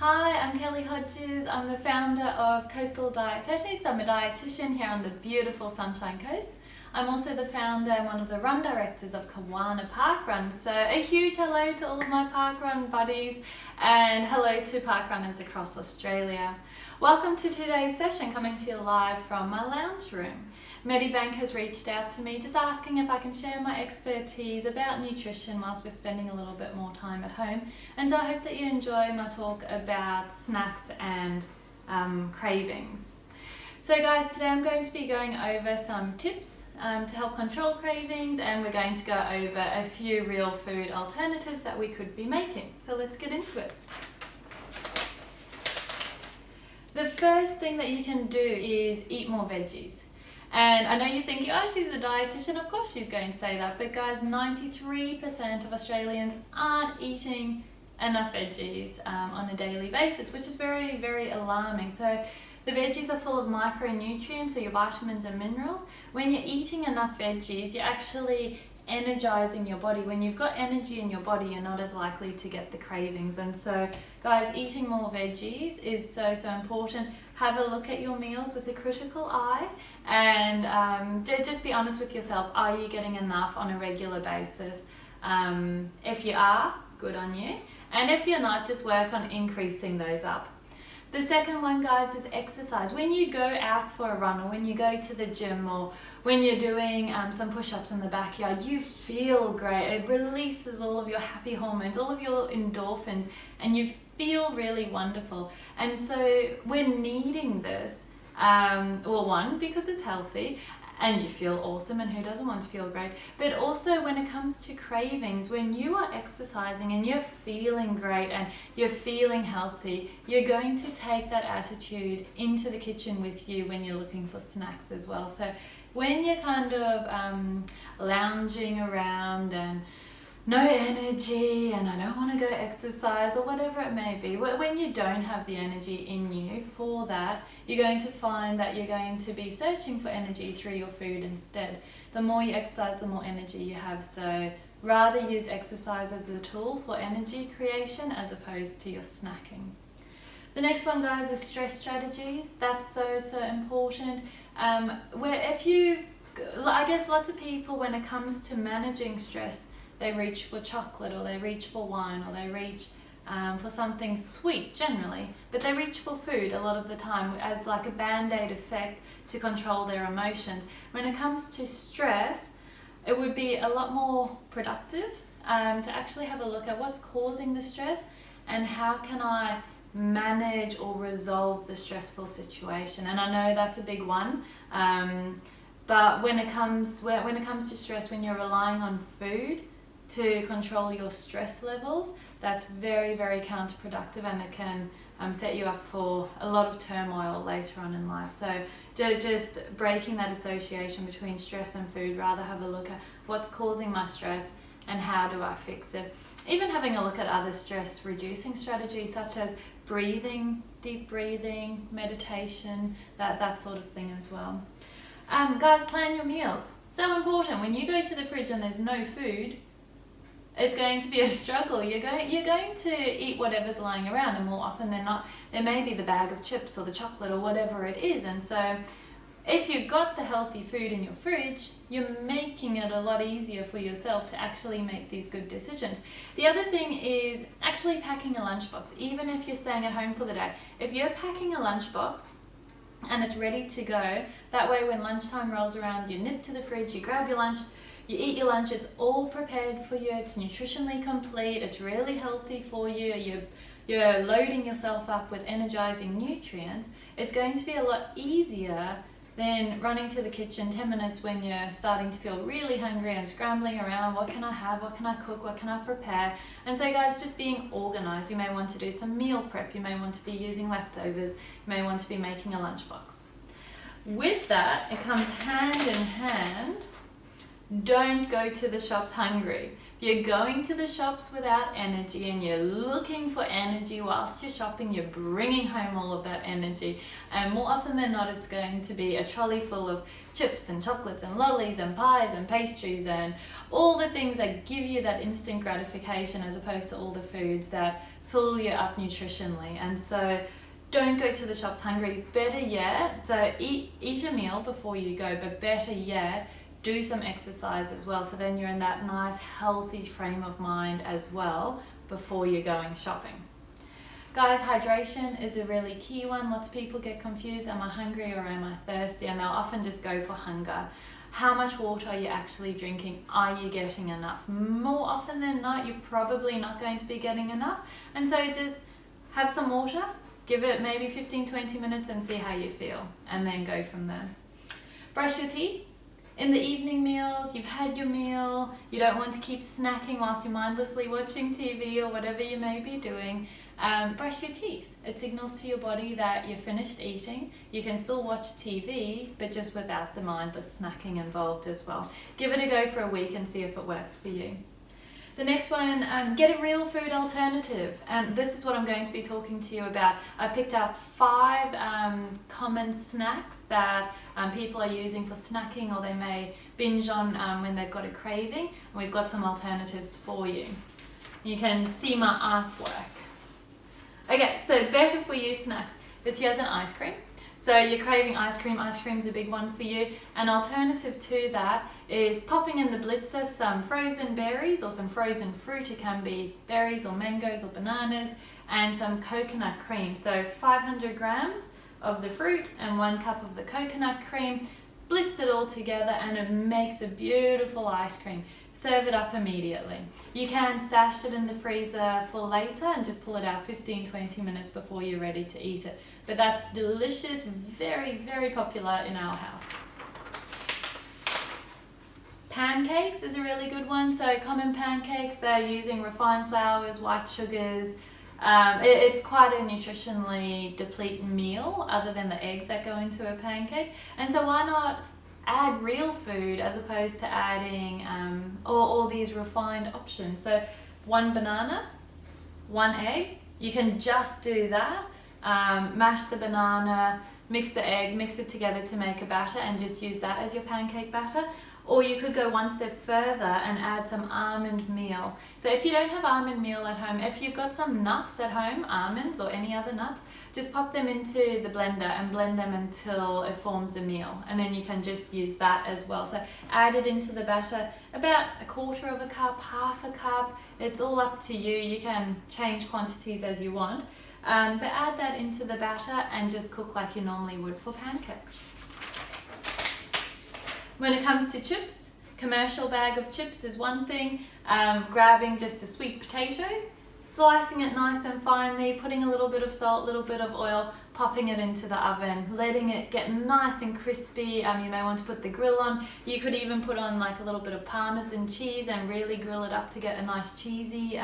Hi, I'm Kelly Hodges. I'm the founder of Coastal Dietetics. I'm a dietitian here on the beautiful Sunshine Coast. I'm also the founder and one of the run directors of Kawana Parkrun. So a huge hello to all of my parkrun buddies and hello to parkrunners across Australia. Welcome to today's session, coming to you live from my lounge room. Medibank has reached out to me just asking if I can share my expertise about nutrition whilst we're spending a little bit more time at home. And so I hope that you enjoy my talk about snacks and cravings. So guys, today I'm going to be going over some tips to help control cravings, and we're going to go over a few real food alternatives that we could be making. So let's get into it. The first thing that you can do is eat more veggies. And I know you're thinking, oh, she's a dietitian, of course she's going to say that. But guys, 93% of Australians aren't eating enough veggies on a daily basis, which is very, very alarming. So the veggies are full of micronutrients, so your vitamins and minerals. When you're eating enough veggies, you're actually energizing your body. When you've got energy in your body, you're not as likely to get the cravings. And so guys, eating more veggies is so important. Have a look at your meals with a critical eye, and just be honest with yourself. Are you getting enough on a regular basis? If you are, good on you, and if you're not, just work on increasing those up. The second one, guys, is exercise. When you go out for a run, or when you go to the gym, or when you're doing some push-ups in the backyard, you feel great. It releases all of your happy hormones, all of your endorphins, and you feel really wonderful. And so we're needing this, well, one, because it's healthy, and you feel awesome, and who doesn't want to feel great? But also when it comes to cravings, when you are exercising and you're feeling great and you're feeling healthy, you're going to take that attitude into the kitchen with you when you're looking for snacks as well. So when you're kind of lounging around and no energy and I don't want to go exercise or whatever it may be, when you don't have the energy in you for that, you're going to find that you're going to be searching for energy through your food instead. The more you exercise, the more energy you have. So rather use exercise as a tool for energy creation as opposed to your snacking. The next one, guys, is stress strategies. That's so important. I guess lots of people, when it comes to managing stress, they reach for chocolate, or they reach for wine, or they reach for something sweet generally, but they reach for food a lot of the time as like a band-aid effect to control their emotions. When it comes to stress, it would be a lot more productive to actually have a look at what's causing the stress and how can I manage or resolve the stressful situation. And I know that's a big one, but when it comes to stress, when you're relying on food to control your stress levels, that's very, very counterproductive, and it can set you up for a lot of turmoil later on in life. So just breaking that association between stress and food, rather have a look at what's causing my stress and how do I fix it. Even having a look at other stress reducing strategies such as breathing, deep breathing, meditation, that sort of thing as well. Guys, plan your meals. So important. When you go to the fridge and there's no food, it's going to be a struggle. You're going to eat whatever's lying around, and more often than not, there may be the bag of chips or the chocolate or whatever it is. And so if you've got the healthy food in your fridge, you're making it a lot easier for yourself to actually make these good decisions. The other thing is actually packing a lunchbox, even if you're staying at home for the day. If you're packing a lunchbox and it's ready to go, that way when lunchtime rolls around, you nip to the fridge, you grab your lunch, you eat your lunch, it's all prepared for you, it's nutritionally complete, it's really healthy for you, you're loading yourself up with energizing nutrients. It's going to be a lot easier than running to the kitchen 10 minutes when you're starting to feel really hungry and scrambling around. What can I have? What can I cook? What can I prepare? And so guys, just being organized. You may want to do some meal prep. You may want to be using leftovers. You may want to be making a lunchbox. With that, it comes hand in hand. Don't go to the shops hungry. If you're going to the shops without energy and you're looking for energy whilst you're shopping, you're bringing home all of that energy. And more often than not, it's going to be a trolley full of chips and chocolates and lollies and pies and pastries and all the things that give you that instant gratification, as opposed to all the foods that fill you up nutritionally. And so don't go to the shops hungry. Better yet, so eat a meal before you go, but better yet, do some exercise as well. So then you're in that nice healthy frame of mind as well before you're going shopping. Guys, hydration is a really key one. Lots of people get confused, am I hungry or am I thirsty? And they'll often just go for hunger. How much water are you actually drinking? Are you getting enough? More often than not, you're probably not going to be getting enough. And so just have some water, give it maybe 15-20 minutes and see how you feel, and then go from there. Brush your teeth. In the evening meals, you've had your meal, you don't want to keep snacking whilst you're mindlessly watching TV or whatever you may be doing. Brush your teeth. It signals to your body that you're finished eating. You can still watch TV, but just without the mindless snacking involved as well. Give it a go for a week and see if it works for you. The next one, get a real food alternative. And this is what I'm going to be talking to you about. I've picked out 5 common snacks that people are using for snacking, or they may binge on when they've got a craving. And we've got some alternatives for you. You can see my artwork. Okay, so better for you snacks. This here's an ice cream. So you're craving ice cream's a big one for you. An alternative to that is popping in the blitzer some frozen berries or some frozen fruit. It can be berries or mangoes or bananas, and some coconut cream. So 500 grams of the fruit and 1 cup of the coconut cream. Blitz it all together and it makes a beautiful ice cream. Serve it up immediately. You can stash it in the freezer for later and just pull it out 15-20 minutes before you're ready to eat it. But that's delicious, very, very popular in our house. Pancakes is a really good one. So common pancakes, they're using refined flours, white sugars. It's quite a nutritionally depleting meal other than the eggs that go into a pancake. And so why not add real food as opposed to adding all these refined options? So 1 banana, 1 egg, you can just do that. Mash the banana, mix the egg, mix it together to make a batter and just use that as your pancake batter. Or you could go one step further and add some almond meal. So if you don't have almond meal at home, if you've got some nuts at home, almonds or any other nuts, just pop them into the blender and blend them until it forms a meal. And then you can just use that as well. So add it into the batter, about 1/4 cup, 1/2 cup. It's all up to you. You can change quantities as you want. But add that into the batter and just cook like you normally would for pancakes. When it comes to chips, commercial bag of chips is one thing. Grabbing just a sweet potato, slicing it nice and finely, putting a little bit of salt, a little bit of oil, popping it into the oven, letting it get nice and crispy. You may want to put the grill on. You could even put on like a little bit of Parmesan cheese and really grill it up to get a nice cheesy,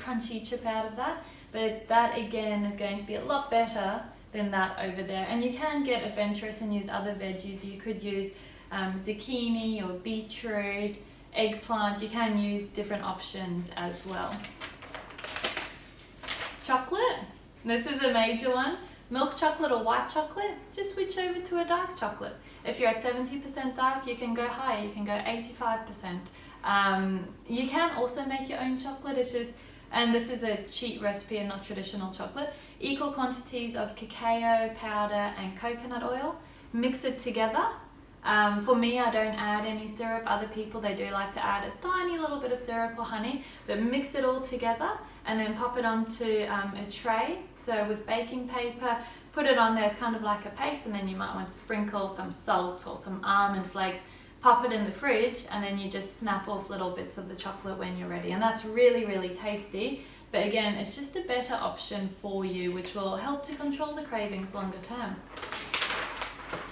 crunchy chip out of that. But that again is going to be a lot better than that over there. And you can get adventurous and use other veggies. You could use zucchini or beetroot, eggplant. You can use different options as well. Chocolate, this is a major one. Milk chocolate or white chocolate, just switch over to a dark chocolate. If you're at 70% dark, you can go higher, you can go 85%. You can also make your own chocolate. It's just, and this is a cheat recipe and not traditional chocolate. Equal quantities of cacao powder and coconut oil. Mix it together. For me, I don't add any syrup. Other people, they do like to add a tiny little bit of syrup or honey, but mix it all together and then pop it onto a tray. So with baking paper, put it on there as kind of like a paste, and then you might want to sprinkle some salt or some almond flakes. Pop it in the fridge, and then you just snap off little bits of the chocolate when you're ready. And that's really, really tasty. But again, it's just a better option for you, which will help to control the cravings longer term.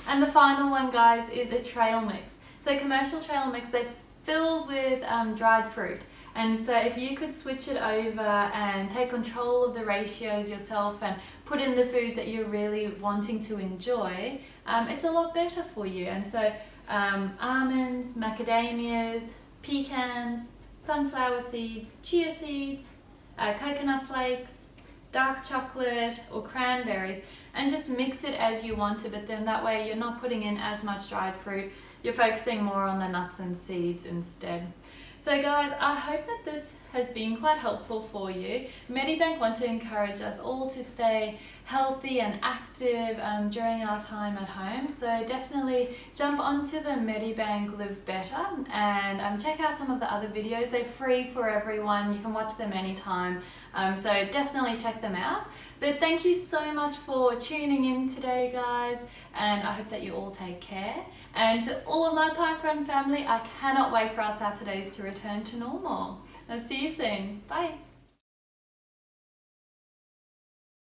And the final one, guys, is a trail mix. So commercial trail mix, they're filled with dried fruit. And so if you could switch it over and take control of the ratios yourself and put in the foods that you're really wanting to enjoy, it's a lot better for you. And so almonds, macadamias, pecans, sunflower seeds, chia seeds, coconut flakes, dark chocolate or cranberries, and just mix it as you want to, but then that way you're not putting in as much dried fruit. You're focusing more on the nuts and seeds instead. So guys, I hope that this has been quite helpful for you. Medibank want to encourage us all to stay healthy and active during our time at home, so definitely jump onto the Medibank Live Better and check out some of the other videos. They're free for everyone, you can watch them anytime, so definitely check them out. But thank you so much for tuning in today, guys, and I hope that you all take care. And to all of my parkrun family, I cannot wait for our Saturdays to return to normal. I'll see you soon. Bye.